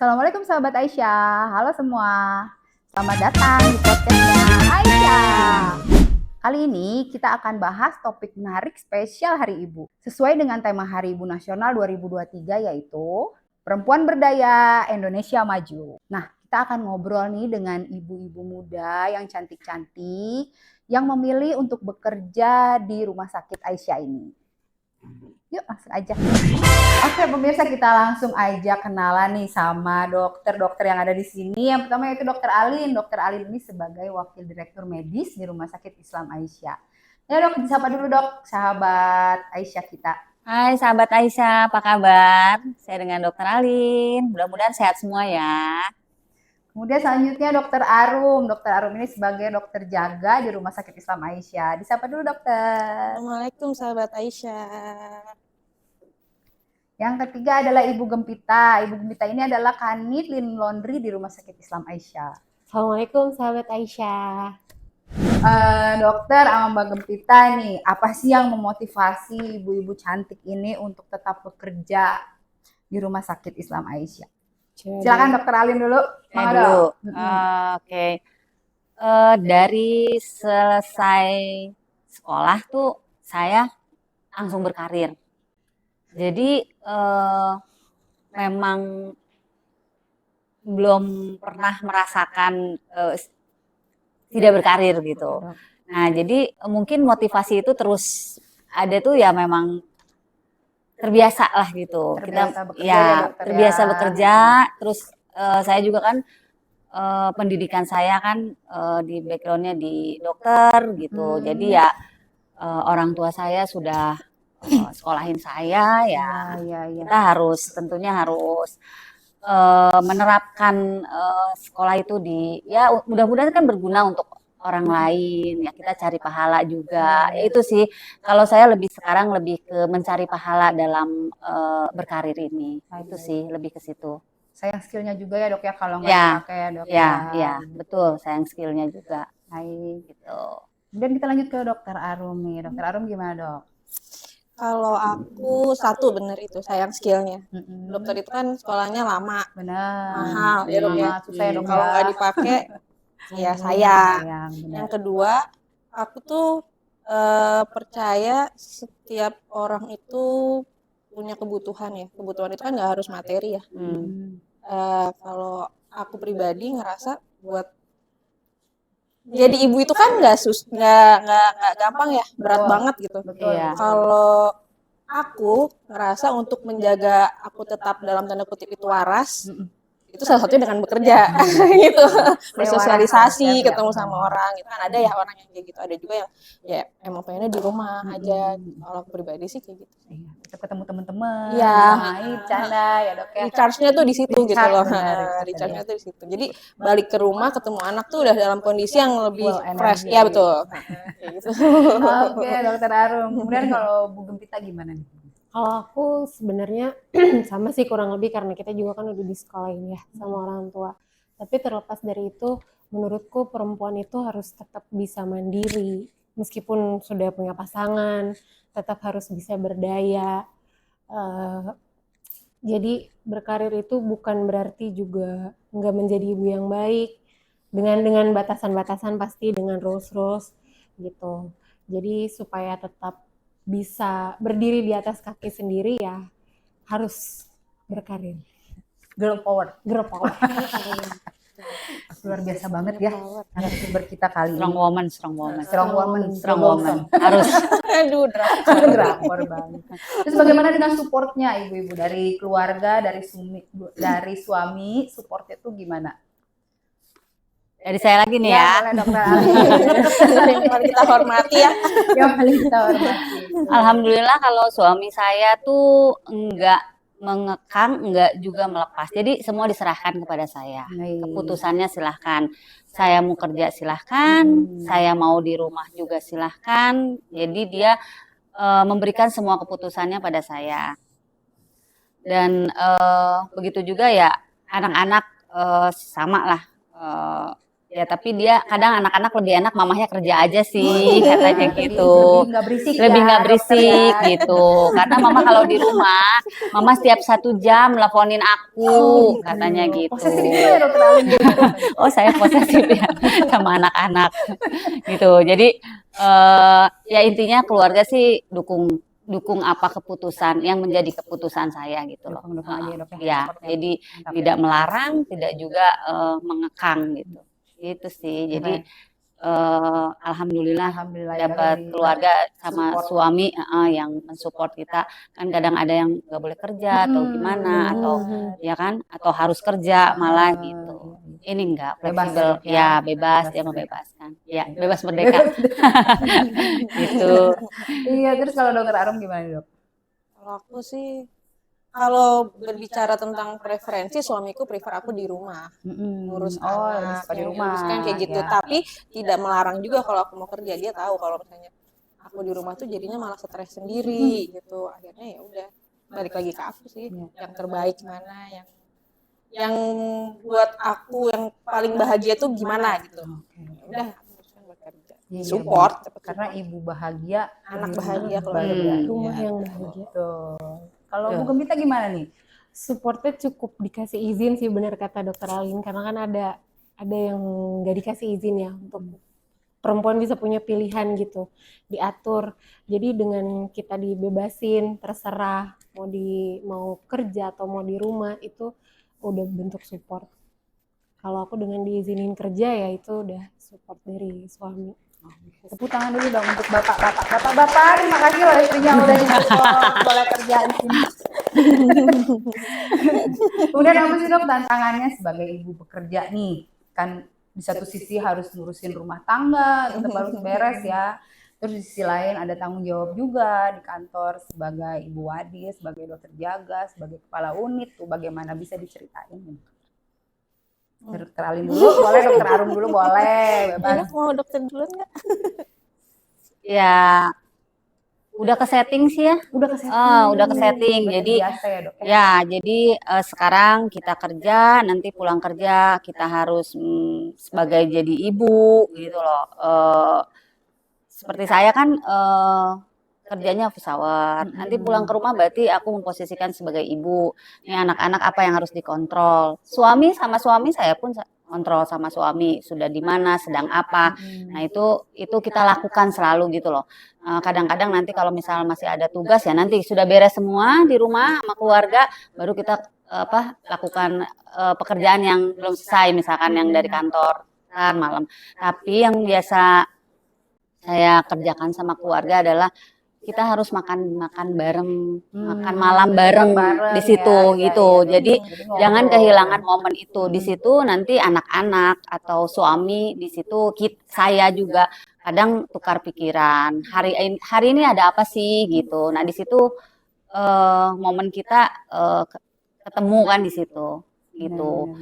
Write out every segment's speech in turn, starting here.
Assalamualaikum sahabat Aisyah. Halo semua. Selamat datang di podcastnya Aisyah. Kali ini kita akan bahas topik menarik spesial Hari Ibu. Sesuai dengan tema Hari Ibu Nasional 2023 yaitu Perempuan Berdaya Indonesia Maju. Nah, kita akan ngobrol nih dengan ibu-ibu muda yang cantik-cantik yang memilih untuk bekerja di Rumah Sakit Aisyah ini. Yuk langsung aja. Oke pemirsa, kita langsung aja kenalan nih sama dokter-dokter yang ada di sini. Yang pertama yaitu Dokter Alin. Dokter Alin ini sebagai Wakil Direktur Medis di Rumah Sakit Islam Aisyah. Ya dok, disapa dulu dok, sahabat Aisyah kita. Hai sahabat Aisyah, apa kabar? Saya dengan Dokter Alin, mudah-mudahan sehat semua ya. Kemudian selanjutnya Dokter Arum. Dokter Arum ini sebagai dokter jaga di Rumah Sakit Islam Aisyah. Disapa dulu dokter. Assalamualaikum sahabat Aisyah. Yang ketiga adalah Ibu Gempita. Ibu Gempita ini adalah Kanit Lin Laundry di Rumah Sakit Islam Aisyah. Assalamualaikum sahabat Aisyah. Dokter sama Mbak Gempita nih, apa sih yang memotivasi ibu-ibu cantik ini untuk tetap bekerja di Rumah Sakit Islam Aisyah? Silakan Dokter Alin dulu. Dulu. Oke. Dari selesai sekolah tuh saya langsung berkarir. Jadi memang belum pernah merasakan tidak berkarir gitu. Nah, jadi mungkin motivasi itu terus ada tuh ya memang terbiasa lah gitu. Terbiasa bekerja. Terus saya juga kan pendidikan saya kan di backgroundnya di dokter gitu. Jadi ya orang tua saya sudah sekolahin saya ya. Kita tentunya harus menerapkan sekolah itu ya mudah-mudahan kan berguna untuk orang lain ya, kita cari pahala juga. Ya, itu sih kalau saya sekarang lebih ke mencari pahala dalam berkarir ini. Itu sih lebih ke situ. Sayang skillnya juga ya dok ya, kalau nggak dipakai ya dok. Ya betul, sayang skillnya juga. Baik gitu. Kemudian kita lanjut ke Dokter Arum nih. Dokter Arum gimana dok? Kalau aku satu bener itu sayang skillnya. Dokter itu kan sekolahnya lama, mahal ya dok ya. Susah ya dok. Kalau nggak dipakai ya sayang. Yang kedua, aku tuh percaya setiap orang itu punya kebutuhan ya. Kebutuhan itu kan nggak harus materi ya. Kalau aku pribadi ngerasa buat jadi ibu itu kan nggak gampang ya, berat banget gitu. Kalau aku ngerasa untuk menjaga aku tetap dalam tanda kutip itu waras, itu salah satunya dengan bekerja gitu, bersosialisasi, ketemu sama orang. Itu kan ada ya orang yang kayak gitu, ada juga yang ya emang pengennya di rumah aja. Kalau aku pribadi sih kayak gitu. Ketemu teman-teman, main, canda ya dok ya. Recharge-nya tuh di situ gitu loh. Recharge-nya tuh di situ. Jadi balik ke rumah ketemu anak tuh udah dalam kondisi yang lebih fresh. Ya betul. Oke, Dokter Arum. Kemudian kalau Bu Gempita gimana nih? Kalau aku sebenarnya sama sih kurang lebih, karena kita juga kan udah di sekolahin ya sama orang tua. Tapi terlepas dari itu, menurutku perempuan itu harus tetap bisa mandiri. Meskipun sudah punya pasangan, tetap harus bisa berdaya. Jadi berkarir itu bukan berarti juga nggak menjadi ibu yang baik. Dengan batasan-batasan pasti, dengan rules gitu. Jadi supaya tetap bisa berdiri di atas kaki sendiri ya harus berkarir. Girl power. Luar biasa banget ya narasumber kita kali ini. Strong woman. Harus. Aduh, drakor banget. Terus bagaimana dengan supportnya ibu-ibu dari keluarga, dari suami, supportnya tuh gimana? Dari saya lagi nih ya. Boleh Dokter Ali. Yang paling kita hormati ya. Yang paling kita hormati. Alhamdulillah kalau suami saya tuh enggak mengekang, enggak juga melepas. Jadi semua diserahkan kepada saya. Keputusannya silahkan. Saya mau kerja silahkan, saya mau di rumah juga silahkan. Jadi dia memberikan semua keputusannya pada saya. Dan begitu juga ya anak-anak sama lah. Ya tapi dia kadang anak-anak lebih enak mamahnya kerja aja sih katanya gitu. Lebih nggak berisik Lebih ya, nggak berisik dokter ya. gitu. Karena mama kalau di rumah, mama setiap 1 jam teleponin aku katanya gitu. Posesif juga ya dokter Alin. Oh saya posesif ya sama anak-anak gitu. Jadi ya intinya keluarga sih dukung apa keputusan yang menjadi keputusan saya gitu loh. Dukung aja ya dok ya. Ya, Support jadi Mantap. tidak melarang, tidak juga mengekang gitu. Gitu sih. Jadi alhamdulillah Alhamdulillah ya, dapat dari keluarga sama support. suami yang mensupport kita. Kan kadang ada yang nggak boleh kerja atau gimana atau ya kan atau harus kerja malah gitu. Ini enggak Bebas fleksibel ya, dok, ya. ya, bebas dia Bebas membebaskan. Ya, bebas merdeka. Gitu. Iya, terus kalau dokter Arum gimana dok? Kalau aku sih, kalau berbicara tentang preferensi, suamiku prefer aku di rumah, ngurus lebih anak, suka di yang rumah diuruskan kayak gitu. ya. Tapi tidak melarang juga kalau aku mau kerja. Dia tahu kalau misalnya aku di rumah tuh jadinya malah stres sendiri gitu. Akhirnya ya udah balik lagi ke aku sih, yang terbaik mana, yang buat aku yang paling bahagia tuh gimana gitu. Ya udah, aku teruskan buat kerja. Iya, Support, karena ibu bahagia, anak di bahagia, rumah keluarga bahagia. bahagia. Rumah yang bahagia. Tuh. Kalau Bu Gempita gimana nih? Supportnya cukup dikasih izin sih, benar kata dokter Alin, karena kan ada yang nggak dikasih izin ya, untuk perempuan bisa punya pilihan gitu, diatur. Jadi dengan kita dibebasin, terserah mau kerja atau mau di rumah, itu udah bentuk support. Kalau aku dengan diizinin kerja ya itu udah support dari suami. Tepuk tangan dulu dong untuk bapak-bapak. Terima kasih loh istrinya udah disupport boleh kerja di sini. Kemudian apa sih dok tantangannya sebagai ibu bekerja nih? Kan di satu sisi harus ngurusin rumah tangga, tetap harus beres ya. Terus di sisi lain ada tanggung jawab juga di kantor sebagai ibu wadis, sebagai dokter jaga, sebagai kepala unit tuh bagaimana bisa diceritain? Dokter Alin dulu boleh, dokter Arum dulu boleh, bebas. Enak mau dokter duluan nggak? Ya udah ke setting sih ya. Udah ke setting. Udah ke setting. Jadi biasa ya dok. ya, jadi sekarang kita kerja, nanti pulang kerja kita harus sebagai jadi ibu gitu loh. Seperti saya kan kerjanya office hour. Nanti pulang ke rumah berarti aku memposisikan sebagai ibu. Ini anak-anak apa yang harus dikontrol. Suami saya pun kontrol sama suami sudah di mana, sedang apa. Nah, itu kita lakukan selalu gitu loh. Kadang-kadang nanti kalau misal masih ada tugas ya nanti sudah beres semua di rumah sama keluarga baru kita lakukan pekerjaan yang belum selesai misalkan yang dari kantor kan malam. Tapi yang biasa saya kerjakan sama keluarga adalah kita harus makan bareng, makan malam bareng di situ ya, gitu. ya. Jadi jangan kehilangan momen itu. Di situ nanti anak-anak atau suami di situ saya juga kadang tukar pikiran. Hari ini ada apa sih gitu. Nah, di situ momen kita ketemu kan di situ gitu.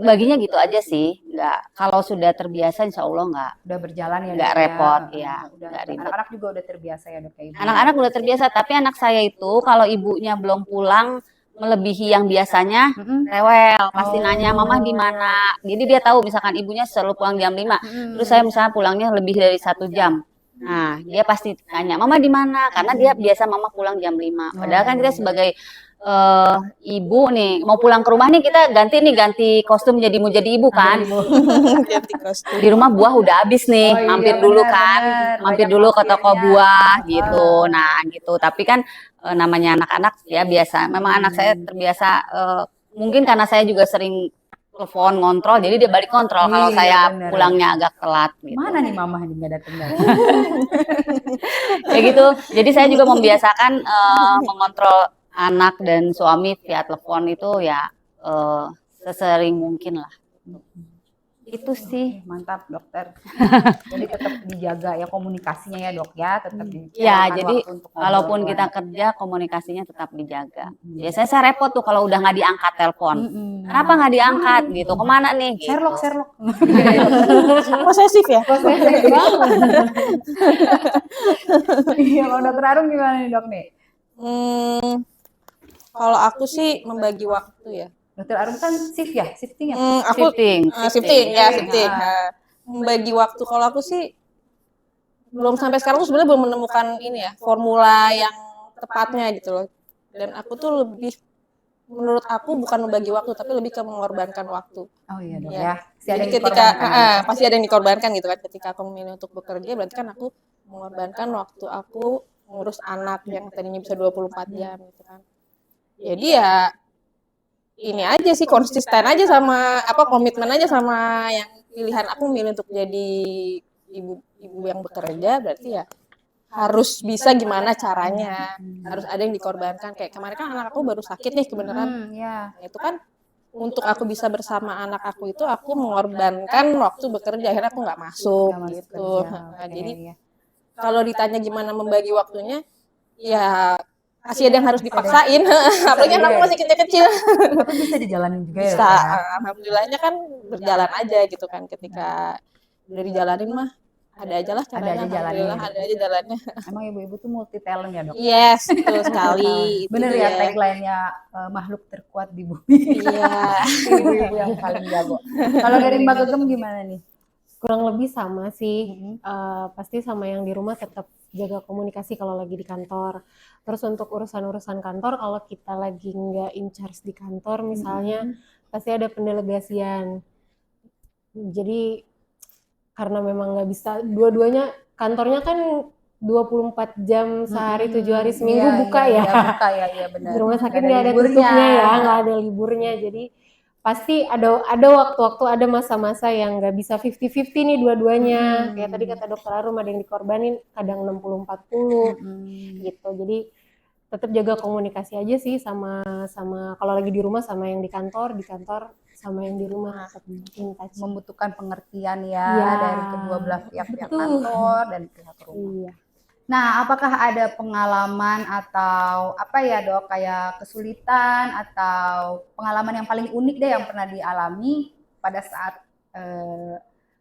Baginya gitu aja sih, nggak kalau sudah terbiasa insya Allah udah berjalan ya nggak dok, repot ya. nggak ribet. Anak-anak juga udah terbiasa ya dok kayak Anak-anak udah terbiasa, tapi anak saya itu kalau ibunya belum pulang melebihi yang biasanya rewel, pasti nanya mama di mana. Jadi dia tahu misalkan ibunya selalu pulang jam 5, terus saya misalnya pulangnya lebih dari 1 jam. Nah, dia pasti tanya mama di mana, karena dia biasa mama pulang jam 5. Padahal kan kita sebagai ibu nih mau pulang ke rumah nih kita ganti kostum mau jadi ibu kan. Ganti kostum. Di rumah buah udah habis nih, mampir dulu kan, mampir dulu ke toko buah gitu. Nah gitu, tapi kan namanya anak-anak ya biasa. Memang anak saya terbiasa, mungkin karena saya juga sering telepon ngontrol, jadi dia balik kontrol kalau saya pulangnya agak telat. Gitu. Mana nih mama nih nggak datang? Ya gitu. Jadi saya juga membiasakan mengontrol anak dan suami via telepon itu ya sesering mungkin lah. Itu sih. Mantap dokter. Jadi tetap dijaga ya komunikasinya ya dok ya, tetap ya. Jadi walaupun kita kerja komunikasinya tetap dijaga. Biasanya saya repot tuh kalau udah nggak diangkat telepon. Kenapa nggak diangkat gitu? Kemana nih? Gitu. Sherlock. Posesif ya? Posesif banget. Iya, kalau dokter Arum gimana nih dok nih? Kalau aku sih membagi waktu ya. Dokter Arum kan shift ya, shifting ya. Aku Shifting. shifting ya, Ah. shifting. Membagi waktu kalau aku sih belum sampai sekarang tuh sebenarnya belum menemukan ini ya, formula yang tepatnya gitu loh. Dan aku tuh lebih, menurut aku bukan membagi waktu tapi lebih ke mengorbankan waktu. Oh iya dok Ya. ya. Pasti ada Jadi yang ketika dikorbankan. pasti ada yang dikorbankan gitu kan. Ketika aku memilih untuk bekerja berarti kan aku mengorbankan waktu aku ngurus anak yang tadinya bisa 24 jam gitu kan. Jadi ya ini aja sih, konsisten aja sama komitmen aja sama yang pilihan aku memilih untuk jadi ibu yang bekerja, berarti ya harus bisa gimana caranya, harus ada yang dikorbankan. Kayak kemarin kan anak aku baru sakit nih kebenaran. Ya. Nah, itu kan untuk aku bisa bersama anak aku itu aku mengorbankan waktu bekerja, akhirnya aku nggak masuk Nggak masuk gitu. kerja. Nah, Oke, jadi ya. kalau ditanya gimana membagi waktunya, ya pasti ada yang harus dipaksain. Apalagi anak aku masih kecil-kecil. Tapi bisa dijalanin juga ya. Bisa, Dok, ya? alhamdulillahnya kan berjalan aja gitu kan. Ketika udah dijalanin mah ada aja lah caranya. Ada aja jalannya. Alhamdulillah ada aja jalannya. Emang ibu-ibu tuh multi talent ya dok. Yes, betul sekali. Itu Bener dia. ya tagline-nya makhluk terkuat di bumi. Iya. Ibu-ibu yang paling jago. Kalau dari Mbak Gegem gimana nih? Kurang lebih sama sih. Mhm. Pasti sama yang di rumah tetap jaga komunikasi kalau lagi di kantor. Terus untuk urusan-urusan kantor kalau kita lagi nggak in charge di kantor misalnya pasti ada pendelegasian. Jadi karena memang nggak bisa dua-duanya, kantornya kan 24 jam sehari 7 hari seminggu Iya, buka iya, ya. iya, buka ya, iya benar. Di rumah sakit Nggak nggak ada liburnya. tutupnya ya, nggak ada liburnya. Jadi pasti ada waktu-waktu, ada masa-masa yang nggak bisa 50-50 nih dua-duanya. Kayak tadi kata dokter Arum ada yang dikorbanin, kadang 60-40 gitu. Jadi tetap jaga komunikasi aja sih sama kalau lagi di rumah sama yang di kantor sama yang di rumah tetap in touch. Membutuhkan pengertian ya Iya, dari kedua belah pihak betul. kantor dan pihak rumah. Iya. Nah, apakah ada pengalaman atau apa ya dok, kayak kesulitan atau pengalaman yang paling unik deh yang pernah dialami pada saat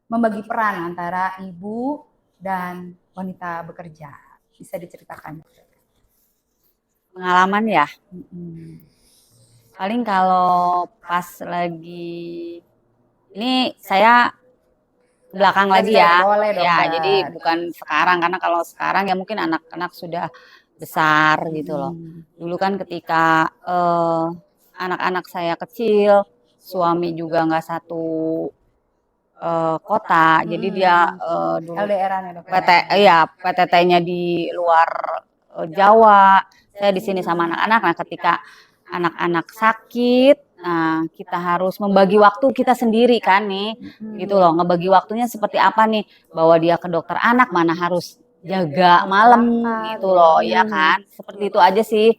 membagi peran antara ibu dan wanita bekerja? Bisa diceritakan? Pengalaman ya. Mm-mm. Paling kalau pas lagi ini saya ke belakang lagi ya. Boleh, Ya, dokter. jadi bukan sekarang karena kalau sekarang ya mungkin anak-anak sudah besar gitu loh. Dulu kan ketika anak-anak saya kecil, suami juga nggak satu kota, jadi dia dulu LDR-an ya dok? PTT-nya di luar Jawa, saya di sini sama anak-anak. Nah, ketika anak-anak sakit, nah kita harus membagi waktu kita sendiri kan nih, gitu loh. Ngebagi waktunya seperti apa nih? Bawa dia ke dokter anak, mana harus jaga malam gitu loh, ya kan? Seperti itu aja sih.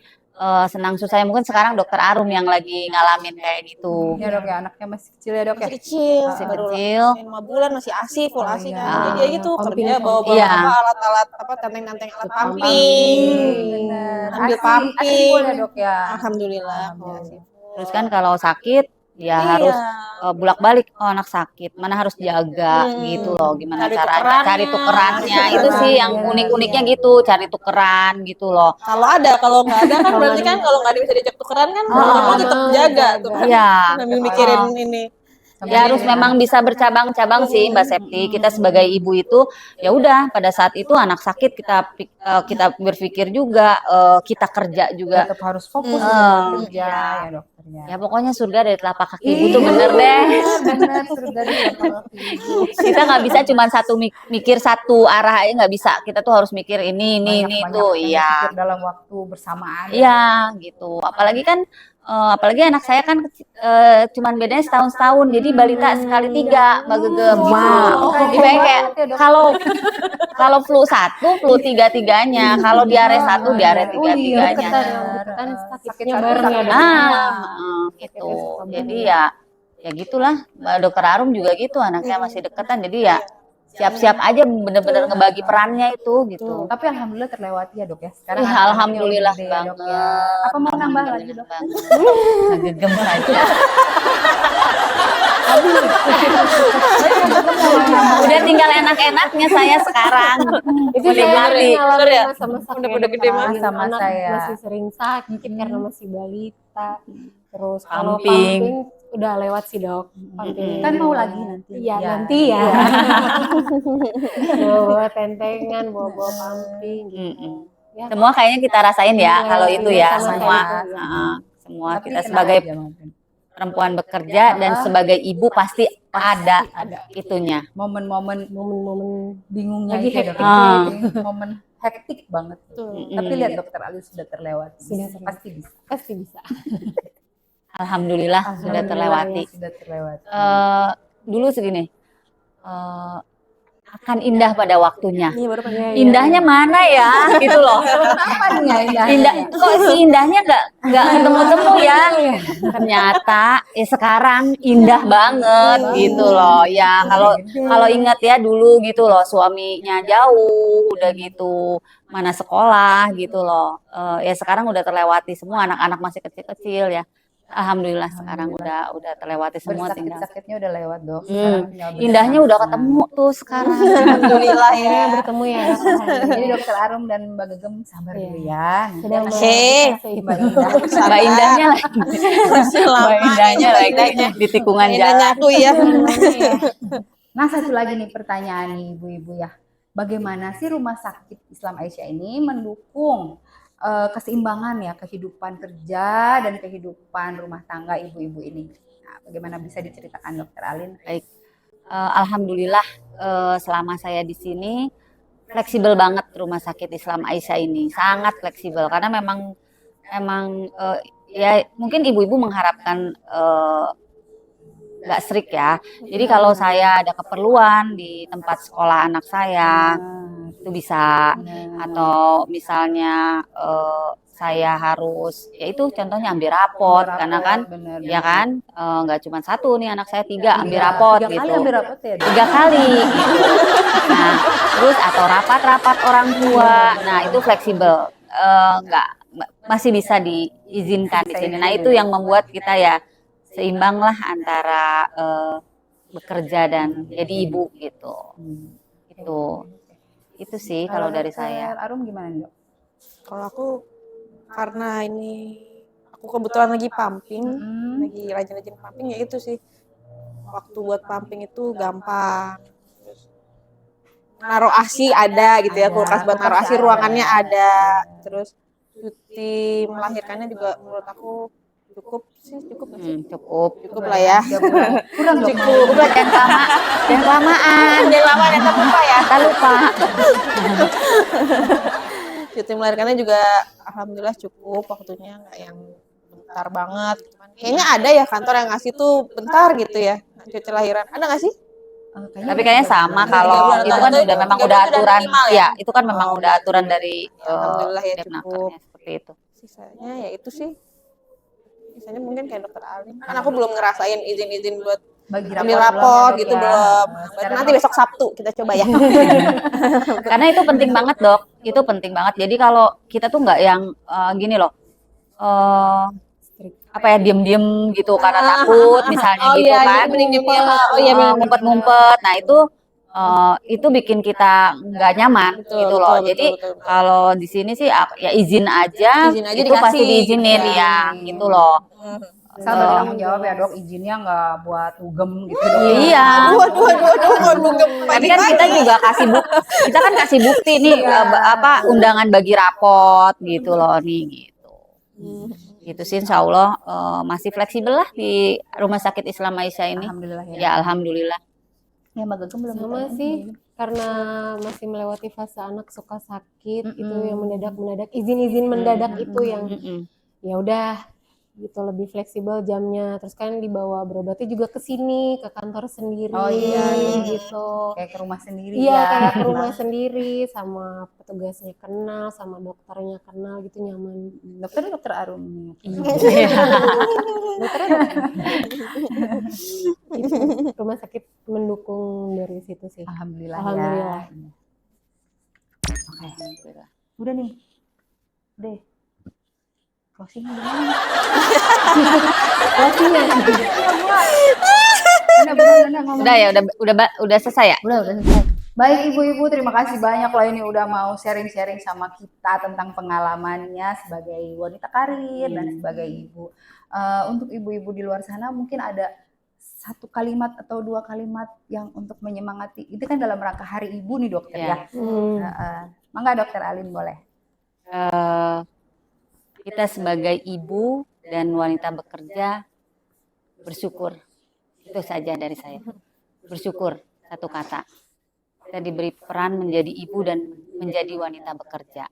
Senang susahnya mungkin sekarang dokter Arum yang lagi ngalamin kayak gitu. Ya dok ya, anaknya masih kecil ya dok ya? Masih kecil, Masih baru kecil. 5 bulan masih ASI, full Oh, ASI iya. kan. Jadi ya gitu, Pumping, kerja bawa-bawa Iya. alat-alat tenteng-tenteng alat pumping. Bener. Ambil Asi pumping. full ya dok ya? Alhamdulillah. Alhamdulillah. Terus kan kalau sakit ya harus bolak-balik, oh anak sakit, mana harus jaga gitu loh, gimana Cari caranya, tukerannya. cari tukerannya, Cari itu sih yang tukeran. unik-uniknya gitu, cari tukeran gitu loh. Kalau ada, kalau nggak ada kan berarti kan kalau nggak bisa diajak tukeran kan mau tetap jaga tuh kan. Iya. Sambil mikirin ini. Ya harus memang bisa bercabang-cabang sih Mbak Septi. Kita sebagai ibu itu ya udah pada saat itu anak sakit kita berpikir juga kita kerja juga. Tetap harus fokus kerja ya dokternya. Ya pokoknya surga dari telapak kaki ibu tuh bener deh. Bener, surga di telapak kaki ibu. Kita nggak bisa cuma mikir satu arah aja, nggak bisa. Kita tuh harus mikir ini Banyak tuh. yang Iya. dipikir dalam waktu bersamaan. Iya gitu. Apalagi kan apalagi anak saya kan cuman bedanya setahun-setahun. Jadi balita sekali 3 Mbak Gegem gitu. Jadi kayak kalau flu 1, flu 3-3-nya. Kalau diare 1, diare 3-3-nya. Kan sakitnya satu, bareng ya sakit dok. Gitu. Jadi ya gitulah. Mbak Dokter Arum juga gitu, anaknya masih deketan. Jadi ya siap-siap aja bener-bener ngebagi perannya itu gitu. Tapi alhamdulillah terlewati ya dok ya. Sekarang Iya, anak-anaknya alhamdulillah udah gede ya, dok banget. ya. Apa mau nambah lagi dok? Ngegem saja. Udah tinggal enak-enaknya saya sekarang. Itu saya Menikmati. ngalamin ya? masa-masa Udah pada gede mah sama anak saya. masih sering sakit karena masih balita. Terus kalau Pumping. pumping udah lewat sih dok. Pumping. Kan mau lagi nanti. Iya Ya. nanti ya. Bawa tentengan, bawa pumping gitu. Mm-mm. Ya, Semua kayaknya kita rasain ya Iya, kalau itu iya, ya sama semua. kayak itu, ya. Semua Tapi kita kena sebagai aja mungkin. perempuan bekerja dan sebagai ibu pasti ada itunya. Momen-momen momen-momen bingungnya lagi itu ya, hektik. Dok. Momen hektik banget. Betul. Tapi lihat dokter Ali sudah terlewati. Sudah terlewati. Pasti bisa. pasti bisa. Alhamdulillah sudah terlewati. Sudah terlewati. Dulu segini, akan indah pada waktunya. Iya baru pengen. Indahnya mana ya, gitu loh. Apanya indahnya? Indah, kok si indahnya nggak ketemu-temu ya? Ternyata ya sekarang indah banget gitu loh. Ya kalau ingat ya dulu gitu loh, suaminya jauh, udah gitu mana sekolah gitu loh. Ya sekarang udah terlewati semua, anak-anak masih kecil-kecil ya. Alhamdulillah sekarang udah terlewati semua, tinggal. Bersakit-sakitnya udah lewat, Dok. Sekarang tinggal Indahnya udah bersenang-senang. ketemu tuh sekarang. Alhamdulillah ya. Akhirnya bertemu ya. Jadi Dokter Arum dan Mbak Gegem sabar Iya. dulu ya. Sedang Oke. Mbak Indah. Mbak Indahnya lagi. Masih lama Mbak Indahnya Mbak lagi Indahnya. di tikungan Indahnya jalan. aku ya. Nah, satu lagi nih pertanyaan nih ibu-ibu ya. Bagaimana sih Rumah Sakit Islam Aisyah ini mendukung keseimbangan ya kehidupan kerja dan kehidupan rumah tangga ibu-ibu ini? Nah, bagaimana bisa diceritakan Dokter Alin? Baik. Alhamdulillah selama saya di sini fleksibel banget Rumah Sakit Islam Aisyah ini, sangat fleksibel karena memang ya mungkin ibu-ibu mengharapkan nggak strict ya. Jadi kalau saya ada keperluan di tempat sekolah anak saya itu bisa, atau misalnya saya harus ya itu contohnya ambil rapot karena kan bener, ya kan nggak cuma satu nih anak saya tiga ambil rapot tiga kali gitu. ambil rapot ya, Dok? 3 kali gitu. Nah, terus atau rapat-rapat orang tua. Nah, itu fleksibel. Nggak masih bisa diizinkan di sini. Nah, itu yang membuat kita ya seimbang lah antara bekerja dan jadi ibu gitu. Itu sih kalau dari saya. Dokter Arum gimana, Dok? Kalau aku karena ini aku kebetulan lagi pumping, lagi rajin-rajin pumping ya itu sih. Waktu buat pumping itu gampang. Terus naruh ASI ada gitu ya, kulkas buat naruh ASI ruangannya ada. Terus cuti melahirkannya juga menurut aku cukup sih, cukup nggak sih? Cukup Lah ya. Kurang Dok, Cukup. Jangan kelamaan. Jangan lama ya, tak lupa ya. Kita lupa. Cuti melahirkannya juga alhamdulillah cukup waktunya, nggak yang bentar banget. Kayaknya ada ya kantor yang ngasih tuh bentar gitu ya cuti lahiran. Ada nggak sih? Tapi kayaknya sama Tiga kalau bulan itu atau kan itu udah memang 3 udah bulan udah aturan minimal ya? ya, itu kan memang udah aturan dari Alhamdulillah ya Depnakernya cukup. seperti itu. Sisanya ya itu sih. Sisanya mungkin kayak dokter Alin. Kan aku belum ngerasain izin-izin buat bagi ambil rapor belum ya, gitu Dok, ya? belum. Sekarang Nanti besok Sabtu kita coba ya. Karena itu penting banget, Dok. Itu penting banget. Jadi kalau kita tuh nggak yang gini loh. Apa ya diem-diem gitu karena takut misalnya gitu kan. Ngumpet-ngumpet. Nah, itu bikin kita nggak nyaman Betul, gitu loh. betul, Jadi betul, betul. kalau di sini sih ya izin aja, Izin aja itu pasti dikasih, diizinin gitu ya, gitu loh. Asal bertanggung jawab ya, Dok, izinnya nggak buat dugem gitu, Dok. Iya. Aduh, Tapi kan kita juga kasih bukti nih undangan bagi rapot gitu loh nih gitu. Gitu sih insya Allah masih fleksibel lah di Rumah Sakit Islam Aisyah ini. Alhamdulillah ya. Ya alhamdulillah. Ya, Mbak Gegem belum Sama ditanya. sih, karena masih melewati fase anak suka sakit itu yang mendadak izin mendadak itu yang ya udah gitu lebih fleksibel jamnya. Terus kan dibawa berobatnya juga ke sini ke kantor sendiri. Oh, iya. Gitu. Kayak ke rumah sendiri Iya, ya. kayak ke rumah sendiri, sama petugasnya kenal, sama dokternya kenal gitu, nyaman. Dokternya Dokter Arum. Dokternya gitu. Rumah sakit mendukung dari situ sih. Alhamdulillah, Alhamdulillah. ya. Oke. Udah nih. Udah. Closing gimana? Closingnya. Benar ngomong. Udah ya, udah selesai ya? Udah selesai. Baik ibu-ibu, terima kasih banyak loh ini udah mau sharing-sharing sama kita tentang pengalamannya sebagai wanita karir dan sebagai ibu. Untuk ibu-ibu di luar sana mungkin ada satu kalimat atau dua kalimat yang untuk menyemangati. Itu kan dalam rangka Hari Ibu nih dokter ya. Mangga dokter Alin boleh. Kita sebagai ibu dan wanita bekerja bersyukur. Itu saja dari saya. Bersyukur, satu kata. Kita diberi peran menjadi ibu dan menjadi wanita bekerja.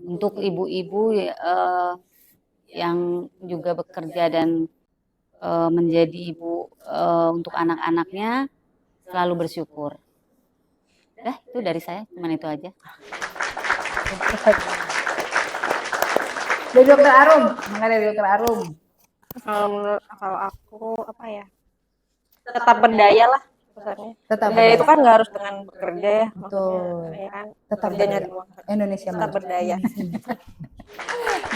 Untuk ibu-ibu yang juga bekerja dan menjadi ibu untuk anak-anaknya, selalu bersyukur. Itu dari saya, cuman itu aja. Dari dokter Arum, mangga dari dokter Arum. Kalau aku apa ya? Tetap berdaya lah pesannya. Tetap Berdaya itu kan nggak harus dengan bekerja ya. Betul. Ya kan? Tetap Kerja nyari berdaya. uang. Indonesia Tetap maju. berdaya.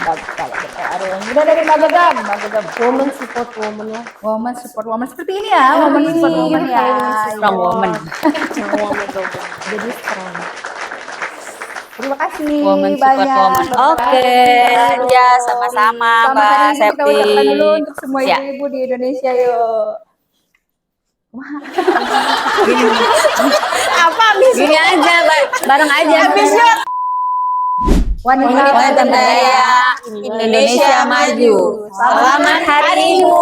Bagus kalau dokter Arum. Udah dari Mbak Gegam, Mbak Gegam. Woman support woman lah. Woman support woman seperti ini ya, woman support woman ya. Strong woman. Jadi strong. Terima kasih Woman support banyak. woman. Dokter Oke, Alin. ya sama-sama Selamat Mbak hari Ibu kita Septi. ucapkan dulu untuk semua Ya. ibu-ibu di Indonesia yuk. Gini aja, bareng aja. Wanita Wanita berdaya, Indonesia maju. Selamat Hari Ibu.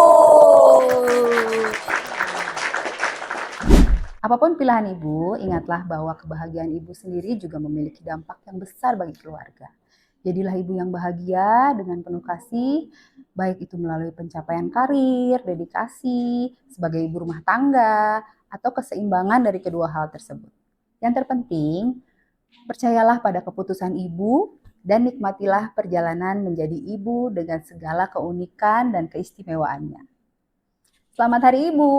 Apapun pilihan ibu, ingatlah bahwa kebahagiaan ibu sendiri juga memiliki dampak yang besar bagi keluarga. Jadilah ibu yang bahagia dengan penuh kasih, baik itu melalui pencapaian karir, dedikasi, sebagai ibu rumah tangga, atau keseimbangan dari kedua hal tersebut. Yang terpenting, percayalah pada keputusan ibu dan nikmatilah perjalanan menjadi ibu dengan segala keunikan dan keistimewaannya. Selamat Hari Ibu!